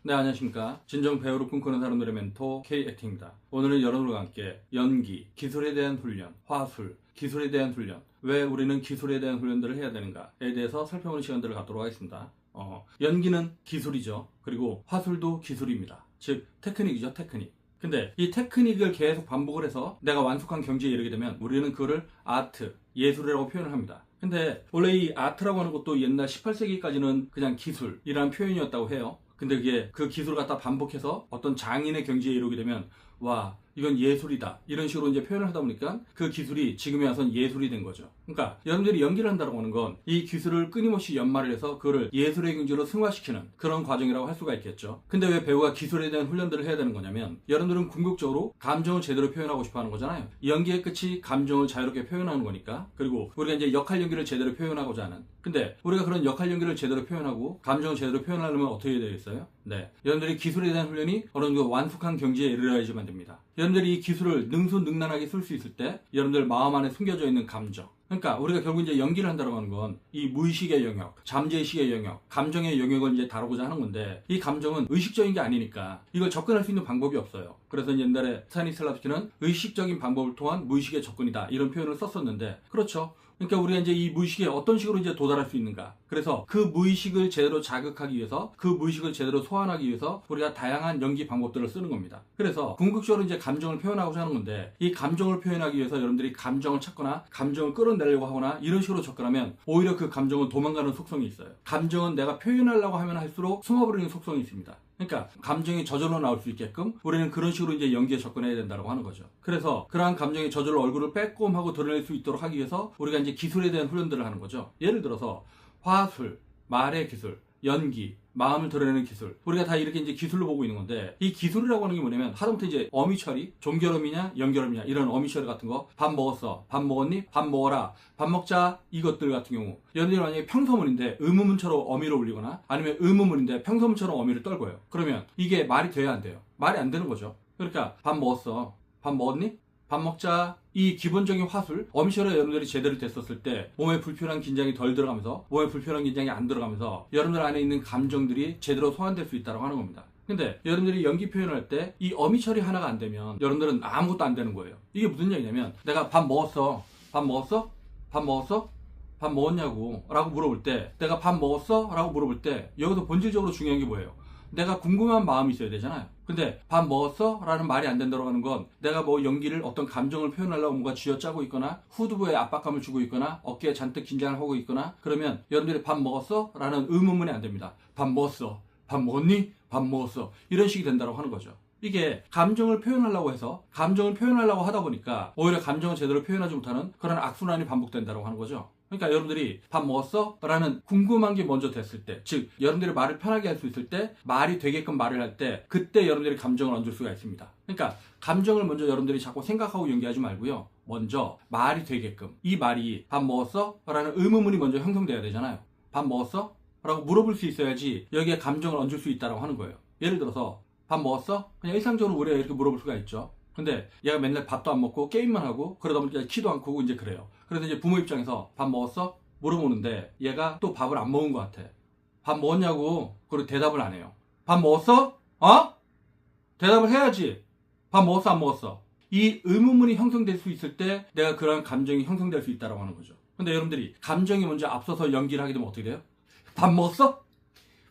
네, 안녕하십니까. 진정 배우로 꿈꾸는 사람들의 멘토 K액팅입니다. 오늘은 여러분과 함께 연기, 기술에 대한 훈련, 화술, 기술에 대한 훈련, 왜 우리는 기술에 대한 훈련들을 해야 되는가에 대해서 살펴보는 시간들을 갖도록 하겠습니다. 연기는 기술이죠. 그리고 화술도 기술입니다. 즉 테크닉이죠, 테크닉. 근데 이 테크닉을 계속 반복을 해서 내가 완숙한 경지에 이르게 되면 우리는 그거를 아트, 예술이라고 표현을 합니다. 근데 원래 이 아트라고 하는 것도 옛날 18세기까지는 그냥 기술이라는 표현이었다고 해요. 근데 그게 그 기술을 갖다 반복해서 어떤 장인의 경지에 이르게 되면 와, 이건 예술이다, 이런 식으로 이제 표현을 하다 보니까 그 기술이 지금에 와선 예술이 된 거죠. 그러니까 여러분들이 연기를 한다고 하는 건 이 기술을 끊임없이 연마를 해서 그거를 예술의 경지로 승화시키는 그런 과정이라고 할 수가 있겠죠. 근데 왜 배우가 기술에 대한 훈련들을 해야 되는 거냐면, 여러분들은 궁극적으로 감정을 제대로 표현하고 싶어 하는 거잖아요. 연기의 끝이 감정을 자유롭게 표현하는 거니까. 그리고 우리가 이제 역할 연기를 제대로 표현하고자 하는, 근데 우리가 그런 역할 연기를 제대로 표현하고 감정을 제대로 표현하려면 어떻게 해야 되겠어요? 네, 여러분들이 기술에 대한 훈련이 어느 정도 완숙한 경지에 이르러야지만 됩니다. 여러분들이 이 기술을 능수능란하게 쓸 수 있을 때 여러분들 마음 안에 숨겨져 있는 감정, 그러니까 우리가 결국 이제 연기를 한다고 하는 건 이 무의식의 영역, 잠재의식의 영역, 감정의 영역을 이제 다루고자 하는 건데, 이 감정은 의식적인 게 아니니까 이걸 접근할 수 있는 방법이 없어요. 그래서 옛날에 스타니슬라브스키는 의식적인 방법을 통한 무의식의 접근이다, 이런 표현을 썼었는데, 그렇죠. 그러니까 우리가 이제 이 무의식에 어떤 식으로 이제 도달할 수 있는가. 그래서 그 무의식을 제대로 자극하기 위해서, 그 무의식을 제대로 소환하기 위해서 우리가 다양한 연기 방법들을 쓰는 겁니다. 그래서 궁극적으로 이제 감정을 표현하고자 하는 건데, 이 감정을 표현하기 위해서 여러분들이 감정을 찾거나 감정을 끌어내려고 하거나 이런 식으로 접근하면 오히려 그 감정은 도망가는 속성이 있어요. 감정은 내가 표현하려고 하면 할수록 숨어버리는 속성이 있습니다. 그러니까 감정이 저절로 나올 수 있게끔 우리는 그런 식으로 이제 연기에 접근해야 된다고 하는 거죠. 그래서 그러한 감정이 저절로 얼굴을 빼꼼하고 드러낼 수 있도록 하기 위해서 우리가 이제 기술에 대한 훈련들을 하는 거죠. 예를 들어서 화술, 말의 기술, 연기, 마음을 드러내는 기술, 우리가 다 이렇게 이제 기술로 보고 있는 건데, 이 기술이라고 하는 게 뭐냐면 하다못해 이제 어미 처리, 종결음이냐 연결음이냐 이런 어미 처리 같은 거, 밥 먹었어, 밥 먹었니, 밥 먹어라, 밥 먹자, 이것들 같은 경우 여러분들이 만약에 평서문인데 의문문처럼 어미를 올리거나 아니면 의문문인데 평서문처럼 어미를 떨궈요. 그러면 이게 말이 돼야 안 돼요? 말이 안 되는 거죠. 그러니까 밥 먹었어, 밥 먹었니, 밥 먹자, 이 기본적인 화술, 어미처럼 여러분들이 제대로 됐었을 때 몸에 불편한 긴장이 덜 들어가면서, 몸에 불편한 긴장이 안 들어가면서 여러분들 안에 있는 감정들이 제대로 소환될 수 있다고 하는 겁니다. 근데 여러분들이 연기 표현할 때 이 어미 처리 하나가 안 되면 여러분들은 아무것도 안 되는 거예요. 이게 무슨 얘기냐면, 내가 밥 먹었어, 밥 먹었어, 밥 먹었어, 밥 먹었냐고 라고 물어볼 때, 내가 밥 먹었어? 라고 물어볼 때 여기서 본질적으로 중요한 게 뭐예요? 내가 궁금한 마음이 있어야 되잖아요. 근데 밥 먹었어? 라는 말이 안 된다고 하는 건, 내가 뭐 연기를 어떤 감정을 표현하려고 뭔가 쥐어짜고 있거나 후두부에 압박감을 주고 있거나 어깨에 잔뜩 긴장을 하고 있거나, 그러면 여러분들이 밥 먹었어? 라는 의문문이 안 됩니다. 밥 먹었어, 밥 먹었니? 밥 먹었어, 이런 식이 된다고 하는 거죠. 이게 감정을 표현하려고 해서 감정을 표현하려고 하다 보니까 오히려 감정을 제대로 표현하지 못하는 그런 악순환이 반복된다고 하는 거죠. 그러니까 여러분들이 밥 먹었어? 라는 궁금한 게 먼저 됐을 때, 즉 여러분들이 말을 편하게 할 수 있을 때, 말이 되게끔 말을 할 때, 그때 여러분들이 감정을 얹을 수가 있습니다. 그러니까 감정을 먼저 여러분들이 자꾸 생각하고 연기하지 말고요, 먼저 말이 되게끔, 이 말이 밥 먹었어? 라는 의문문이 먼저 형성돼야 되잖아요. 밥 먹었어? 라고 물어볼 수 있어야지 여기에 감정을 얹을 수 있다고 하는 거예요. 예를 들어서 밥 먹었어? 그냥 일상적으로 우리가 이렇게 물어볼 수가 있죠. 근데 얘가 맨날 밥도 안 먹고 게임만 하고 그러다 보니까 키도 안 크고 이제 그래요. 그래서 이제 부모 입장에서 밥 먹었어? 물어보는데 얘가 또 밥을 안 먹은 것 같아. 밥 먹었냐고. 그리고 대답을 안 해요. 밥 먹었어? 어? 대답을 해야지. 밥 먹었어, 안 먹었어? 이 의문문이 형성될 수 있을 때 내가 그런 감정이 형성될 수 있다고 하는 거죠. 근데 여러분들이 감정이 먼저 앞서서 연기를 하게 되면 어떻게 돼요? 밥 먹었어?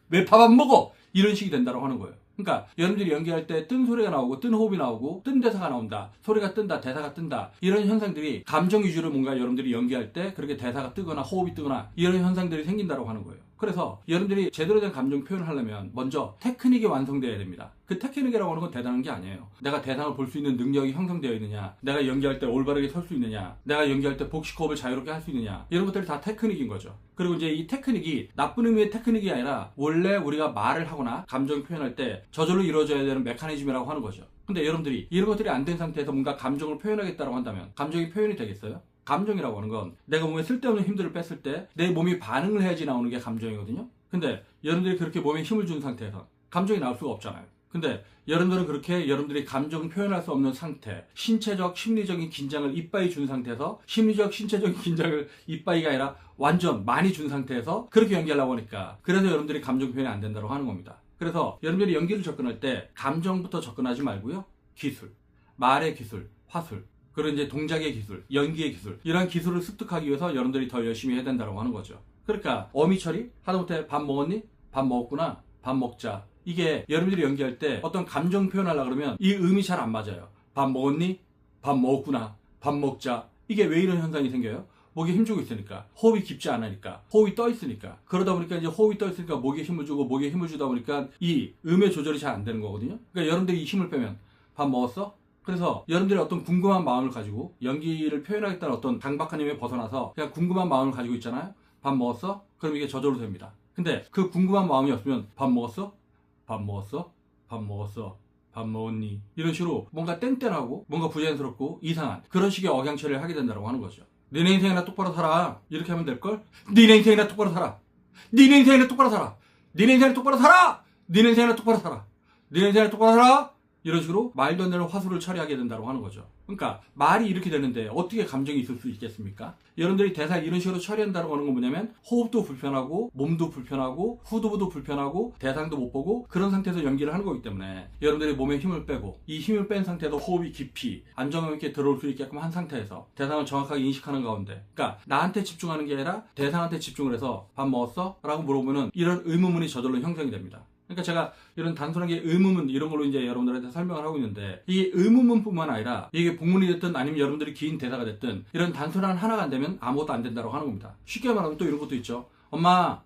왜 밥 안 먹어? 이런 식이 된다고 하는 거예요. 그러니까 여러분들이 연기할 때 뜬 소리가 나오고 뜬 호흡이 나오고 뜬 대사가 나온다, 소리가 뜬다, 대사가 뜬다, 이런 현상들이 감정 위주로 뭔가 여러분들이 연기할 때 그렇게 대사가 뜨거나 호흡이 뜨거나 이런 현상들이 생긴다고 하는 거예요. 그래서 여러분들이 제대로 된 감정 표현을 하려면 먼저 테크닉이 완성되어야 됩니다. 그 테크닉이라고 하는 건 대단한 게 아니에요. 내가 대상을 볼 수 있는 능력이 형성되어 있느냐, 내가 연기할 때 올바르게 설 수 있느냐, 내가 연기할 때 복식 호흡을 자유롭게 할 수 있느냐, 이런 것들이 다 테크닉인 거죠. 그리고 이제 이 테크닉이 나쁜 의미의 테크닉이 아니라 원래 우리가 말을 하거나 감정 표현할 때 저절로 이루어져야 되는 메커니즘이라고 하는 거죠. 근데 여러분들이 이런 것들이 안 된 상태에서 뭔가 감정을 표현하겠다고 한다면 감정이 표현이 되겠어요? 감정이라고 하는 건 내가 몸에 쓸데없는 힘들을 뺐을 때 내 몸이 반응을 해야지 나오는 게 감정이거든요. 근데 여러분들이 그렇게 몸에 힘을 준 상태에서 감정이 나올 수가 없잖아요. 근데 여러분들은 그렇게 여러분들이 감정을 표현할 수 없는 상태, 신체적, 심리적인 긴장을 이빠이 준 상태에서, 심리적, 신체적인 긴장을 이빠이가 아니라 완전 많이 준 상태에서 그렇게 연기하려고 하니까, 그래서 여러분들이 감정 표현이 안 된다고 하는 겁니다. 그래서 여러분들이 연기를 접근할 때 감정부터 접근하지 말고요. 기술, 말의 기술, 화술, 그리고 이제 동작의 기술, 연기의 기술, 이런 기술을 습득하기 위해서 여러분들이 더 열심히 해야 된다고 하는 거죠. 그러니까 어미 처리? 하다못해 밥 먹었니? 밥 먹었구나. 밥 먹자. 이게 여러분들이 연기할 때 어떤 감정 표현하려고 그러면 이 음이 잘 안 맞아요. 밥 먹었니? 밥 먹었구나. 밥 먹자. 이게 왜 이런 현상이 생겨요? 목에 힘주고 있으니까, 호흡이 깊지 않으니까, 호흡이 떠 있으니까, 그러다 보니까 이제 호흡이 떠 있으니까 목에 힘을 주고, 목에 힘을 주다 보니까 이 음의 조절이 잘 안 되는 거거든요. 그러니까 여러분들이 이 힘을 빼면 밥 먹었어? 그래서 여러분들이 어떤 궁금한 마음을 가지고 연기를 표현하겠다는 어떤 강박한 힘에 벗어나서 그냥 궁금한 마음을 가지고 있잖아요. 밥 먹었어? 그럼 이게 저절로 됩니다. 근데 그 궁금한 마음이 없으면 밥 먹었어? 밥 먹었어? 밥 먹었어? 밥 먹었니? 이런 식으로 뭔가 땡땡하고 뭔가 부자연스럽고 이상한 그런 식의 억양 처리를 하게 된다고 하는 거죠. 니네 인생이나 똑바로 살아. 이렇게 하면 될걸? 니네 인생이나 똑바로 살아. 니네 인생이나 똑바로 살아. 니네 인생이나 똑바로 살아. 니네 인생이나 똑바로 살아. 니네 인생이나 똑바로 살아. 이런 식으로 말도 안 되는 화술을 처리하게 된다고 하는 거죠. 그러니까 말이 이렇게 되는데 어떻게 감정이 있을 수 있겠습니까? 여러분들이 대사 이런 식으로 처리한다고 하는 건 뭐냐면 호흡도 불편하고 몸도 불편하고 후두부도 불편하고 대상도 못 보고 그런 상태에서 연기를 하는 거기 때문에 여러분들이 몸에 힘을 빼고 이 힘을 뺀 상태에서 호흡이 깊이 안정감 있게 들어올 수 있게끔 한 상태에서 대상을 정확하게 인식하는 가운데, 그러니까 나한테 집중하는 게 아니라 대상한테 집중을 해서 밥 먹었어? 라고 물어보면 이런 의문문이 저절로 형성이 됩니다. 그러니까 제가 이런 단순하게 의문문 이런 걸로 이제 여러분들한테 설명을 하고 있는데, 이게 의문문뿐만 아니라 이게 복문이 됐든 아니면 여러분들이 긴 대사가 됐든 이런 단순한 하나가 안 되면 아무것도 안 된다고 하는 겁니다. 쉽게 말하면 또 이런 것도 있죠. 엄마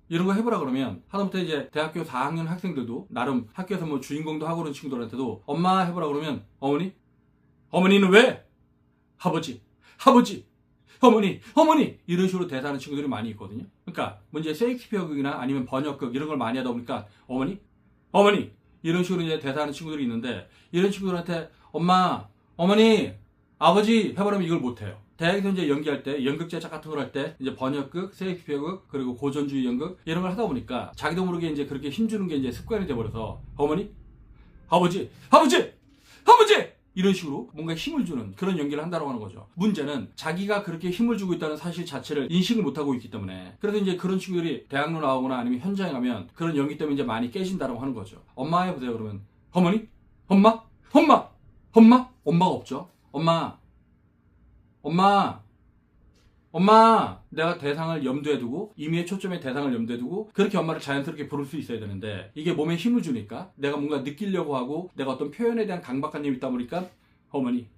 이런 거 해보라 그러면 하다못해 이제 대학교 4학년 학생들도 나름 학교에서 뭐 주인공도 하고 그런 친구들한테도 엄마 해보라 그러면 어머니는 왜? 아버지 어머니 이런 식으로 대사하는 친구들이 많이 있거든요. 그러니까 문제 셰익스피어 극이나 아니면 번역극 이런 걸 많이 하다 보니까 어머니 이런 식으로 이제 대사하는 친구들이 있는데, 이런 친구들한테 어머니 아버지 해보라면 이걸 못해요. 대학에서 이제 연기할 때 연극 제작 같은 걸 할 때 이제 번역극, 셰익스피어극 그리고 고전주의 연극 이런 걸 하다 보니까 자기도 모르게 이제 그렇게 힘주는 게 이제 습관이 돼버려서 어머니 아버지 이런 식으로 뭔가 힘을 주는 그런 연기를 한다고 하는 거죠. 문제는 자기가 그렇게 힘을 주고 있다는 사실 자체를 인식을 못하고 있기 때문에, 그래서 이제 그런 친구들이 대학로 나오거나 아니면 현장에 가면 그런 연기 때문에 이제 많이 깨진다고 하는 거죠. 엄마 해보세요 그러면 어머니? 엄마가 없죠. 엄마 내가 대상을 염두에 두고 임의의 초점의 대상을 염두에 두고 그렇게 엄마를 자연스럽게 부를 수 있어야 되는데, 이게 몸에 힘을 주니까 내가 뭔가 느끼려고 하고 내가 어떤 표현에 대한 강박한 힘이 있다 보니까 어머니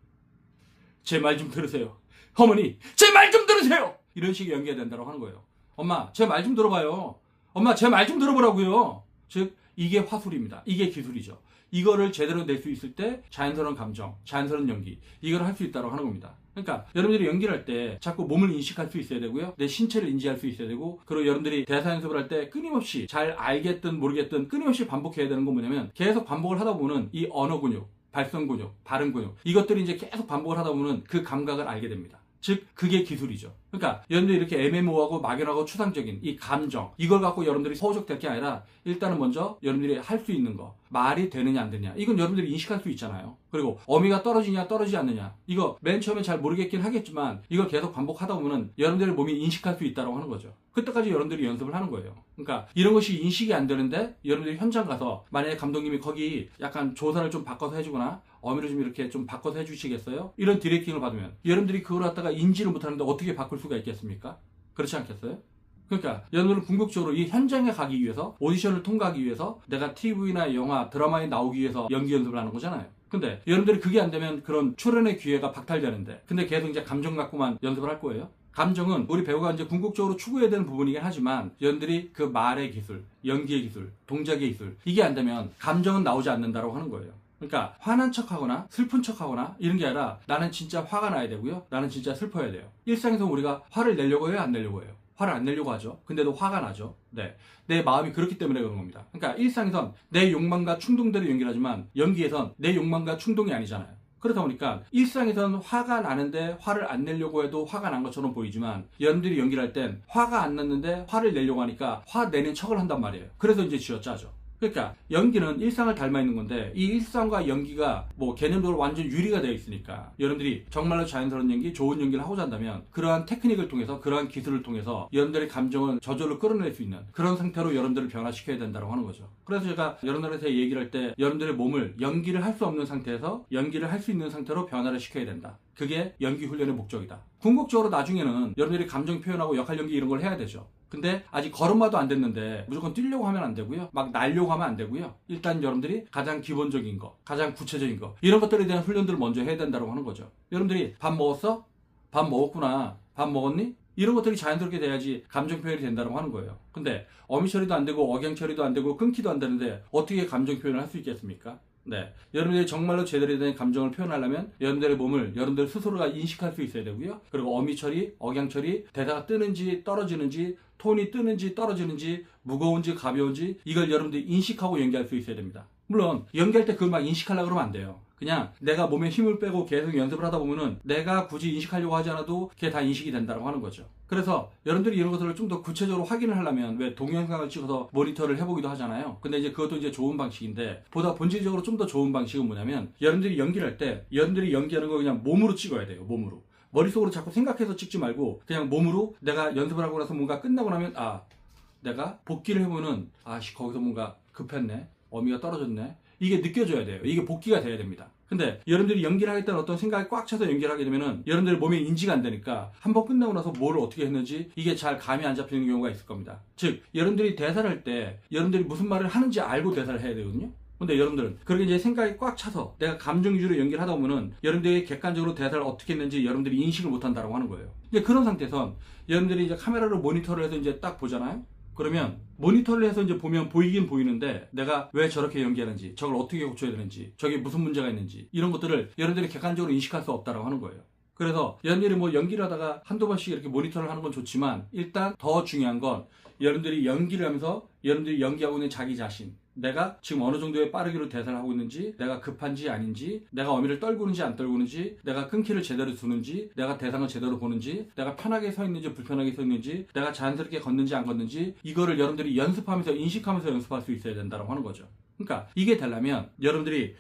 제 말 좀 들으세요. 어머니 제 말 좀 들으세요. 이런 식의 연기가 된다고 하는 거예요. 엄마 제 말 좀 들어봐요. 엄마 제 말 좀 들어보라고요. 즉 이게 화술입니다. 이게 기술이죠. 이거를 제대로 낼 수 있을 때 자연스러운 감정, 자연스러운 연기, 이걸 할 수 있다고 하는 겁니다. 그러니까 여러분들이 연기를 할 때 자꾸 몸을 인식할 수 있어야 되고요. 내 신체를 인지할 수 있어야 되고, 그리고 여러분들이 대사 연습을 할 때 끊임없이 잘 알겠든 모르겠든 끊임없이 반복해야 되는 건 뭐냐면, 계속 반복을 하다 보면 이 언어 근육, 발성 근육, 발음 근육 이것들이 이제 계속 반복을 하다 보면 그 감각을 알게 됩니다. 즉 그게 기술이죠. 그러니까 여러분들이 이렇게 애매모호하고 막연하고 추상적인 이 감정, 이걸 갖고 여러분들이 소속될 게 아니라 일단은 먼저 여러분들이 할 수 있는 거, 말이 되느냐 안 되느냐 이건 여러분들이 인식할 수 있잖아요. 그리고 어미가 떨어지냐 떨어지지 않느냐 이거 맨 처음에 잘 모르겠긴 하겠지만 이걸 계속 반복하다 보면 여러분들의 몸이 인식할 수 있다고 하는 거죠. 그때까지 여러분들이 연습을 하는 거예요. 그러니까 이런 것이 인식이 안 되는데 여러분들이 현장 가서 만약에 감독님이 거기 약간 조사를 좀 바꿔서 해주거나 어미를 좀 이렇게 좀 바꿔서 해주시겠어요? 이런 디렉팅을 받으면 여러분들이 그걸 갖다가 인지를 못하는데 어떻게 바꿀 수가 있겠습니까? 그렇지 않겠어요? 그러니까 여러분들은 궁극적으로 이 현장에 가기 위해서, 오디션을 통과하기 위해서 내가 TV나 영화, 드라마에 나오기 위해서 연기 연습을 하는 거잖아요. 근데 여러분들이 그게 안 되면 그런 출연의 기회가 박탈되는데, 근데 계속 이제 감정 갖고만 연습을 할 거예요? 감정은 우리 배우가 이제 궁극적으로 추구해야 되는 부분이긴 하지만 여러분들이 그 말의 기술, 연기의 기술, 동작의 기술 이게 안 되면 감정은 나오지 않는다고 하는 거예요. 그러니까 화난 척하거나 슬픈 척하거나 이런 게 아니라 나는 진짜 화가 나야 되고요. 나는 진짜 슬퍼야 돼요. 일상에서 우리가 화를 내려고 해요? 안 내려고 해요? 화를 안 내려고 하죠. 근데도 화가 나죠. 네, 내 마음이 그렇기 때문에 그런 겁니다. 그러니까 일상에선 내 욕망과 충동대로 연기를 하지만 연기에선 내 욕망과 충동이 아니잖아요. 그러다 보니까 일상에선 화가 나는데 화를 안 내려고 해도 화가 난 것처럼 보이지만 여러분들이 연기를 할 땐 화가 안 났는데 화를 내려고 하니까 화 내는 척을 한단 말이에요. 그래서 이제 쥐어짜죠. 그러니까 연기는 일상을 닮아 있는 건데 이 일상과 연기가 뭐 개념적으로 완전 유리가 되어 있으니까 여러분들이 정말로 자연스러운 연기, 좋은 연기를 하고자 한다면 그러한 테크닉을 통해서 그러한 기술을 통해서 여러분들의 감정을 저절로 끌어낼 수 있는 그런 상태로 여러분들을 변화시켜야 된다고 하는 거죠. 그래서 제가 여러분들한테 얘기를 할 때 여러분들의 몸을 연기를 할 수 없는 상태에서 연기를 할 수 있는 상태로 변화를 시켜야 된다. 그게 연기 훈련의 목적이다. 궁극적으로 나중에는 여러분들이 감정 표현하고 역할 연기 이런 걸 해야 되죠. 근데 아직 걸음마도 안 됐는데 무조건 뛰려고 하면 안 되고요. 막 날려고 하면 안 되고요. 일단 여러분들이 가장 기본적인 거, 가장 구체적인 거 이런 것들에 대한 훈련들을 먼저 해야 된다고 하는 거죠. 여러분들이 밥 먹었어? 밥 먹었구나. 밥 먹었니? 이런 것들이 자연스럽게 돼야지 감정 표현이 된다고 하는 거예요. 근데 어미 처리도 안 되고 억양 처리도 안 되고 끊기도 안 되는데 어떻게 감정 표현을 할 수 있겠습니까? 네. 여러분들이 정말로 제대로 된 감정을 표현하려면 여러분들의 몸을 여러분들 스스로가 인식할 수 있어야 되고요. 그리고 어미 처리, 억양 처리, 대사가 뜨는지 떨어지는지, 톤이 뜨는지 떨어지는지, 무거운지 가벼운지 이걸 여러분들이 인식하고 연기할 수 있어야 됩니다. 물론 연기할 때 그걸 막 인식하려고 그러면 안 돼요. 그냥 내가 몸에 힘을 빼고 계속 연습을 하다 보면은 내가 굳이 인식하려고 하지 않아도 그게 다 인식이 된다고 하는 거죠. 그래서 여러분들이 이런 것들을 좀 더 구체적으로 확인을 하려면 왜 동영상을 찍어서 모니터를 해보기도 하잖아요. 근데 이제 그것도 이제 좋은 방식인데 보다 본질적으로 좀 더 좋은 방식은 뭐냐면 여러분들이 연기를 할 때 여러분들이 연기하는 거 그냥 몸으로 찍어야 돼요. 몸으로. 머릿속으로 자꾸 생각해서 찍지 말고 그냥 몸으로 내가 연습을 하고 나서 뭔가 끝나고 나면 내가 복기를 해보면은 거기서 뭔가 급했네. 어미가 떨어졌네. 이게 느껴져야 돼요. 이게 복기가 돼야 됩니다. 근데 여러분들이 연기를 하겠다는 어떤 생각이 꽉 차서 연기를 하게 되면은 여러분들 몸에 인지가 안 되니까 한번 끝나고 나서 뭘 어떻게 했는지 이게 잘 감이 안 잡히는 경우가 있을 겁니다. 즉 여러분들이 대사를 할 때 여러분들이 무슨 말을 하는지 알고 대사를 해야 되거든요. 근데 여러분들은 그렇게 이제 생각이 꽉 차서 내가 감정 위주로 연기를 하다 보면은 여러분들이 객관적으로 대사를 어떻게 했는지 여러분들이 인식을 못 한다고 하는 거예요. 이제 그런 상태에선 여러분들이 이제 카메라로 모니터를 해서 이제 딱 보잖아요. 그러면 모니터를 해서 이제 보면 보이긴 보이는데 내가 왜 저렇게 연기하는지, 저걸 어떻게 고쳐야 되는지, 저게 무슨 문제가 있는지 이런 것들을 여러분들이 객관적으로 인식할 수 없다고 하는 거예요. 그래서 여러분들이 뭐 연기를 하다가 한두 번씩 이렇게 모니터를 하는 건 좋지만 일단 더 중요한 건 여러분들이 연기를 하면서 여러분들이 연기하고 있는 자기 자신, 내가 지금 어느 정도의 빠르기로 대사를 하고 있는지, 내가 급한지 아닌지, 내가 어미를 떨구는지 안 떨구는지, 내가 끊기를 제대로 두는지, 내가 대상을 제대로 보는지, 내가 편하게 서 있는지 불편하게 서 있는지, 내가 자연스럽게 걷는지 안 걷는지 이거를 여러분들이 연습하면서 인식하면서 연습할 수 있어야 된다고 하는 거죠. 그러니까 이게 되려면 여러분들이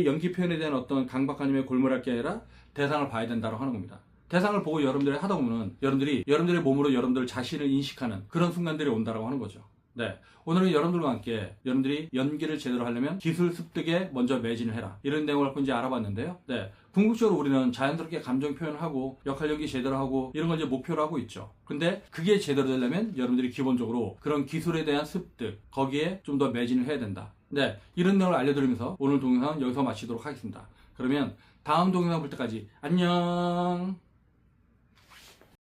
연기 표현에 대한 어떤 강박관념에 골몰할 게 아니라 대상을 봐야 된다고 하는 겁니다. 대상을 보고 여러분들이 하다 보면 여러분들의 몸으로 여러분들 자신을 인식하는 그런 순간들이 온다고 하는 거죠. 네, 오늘은 여러분들과 함께 여러분들이 연기를 제대로 하려면 기술 습득에 먼저 매진을 해라 이런 내용을 갖고 이제 알아봤는데요. 네, 궁극적으로 우리는 자연스럽게 감정 표현하고 역할 연기 제대로 하고 이런 걸 이제 목표로 하고 있죠. 근데 그게 제대로 되려면 여러분들이 기본적으로 그런 기술에 대한 습득 거기에 좀 더 매진을 해야 된다. 네, 이런 내용을 알려드리면서 오늘 동영상은 여기서 마치도록 하겠습니다. 그러면 다음 동영상 볼 때까지 안녕.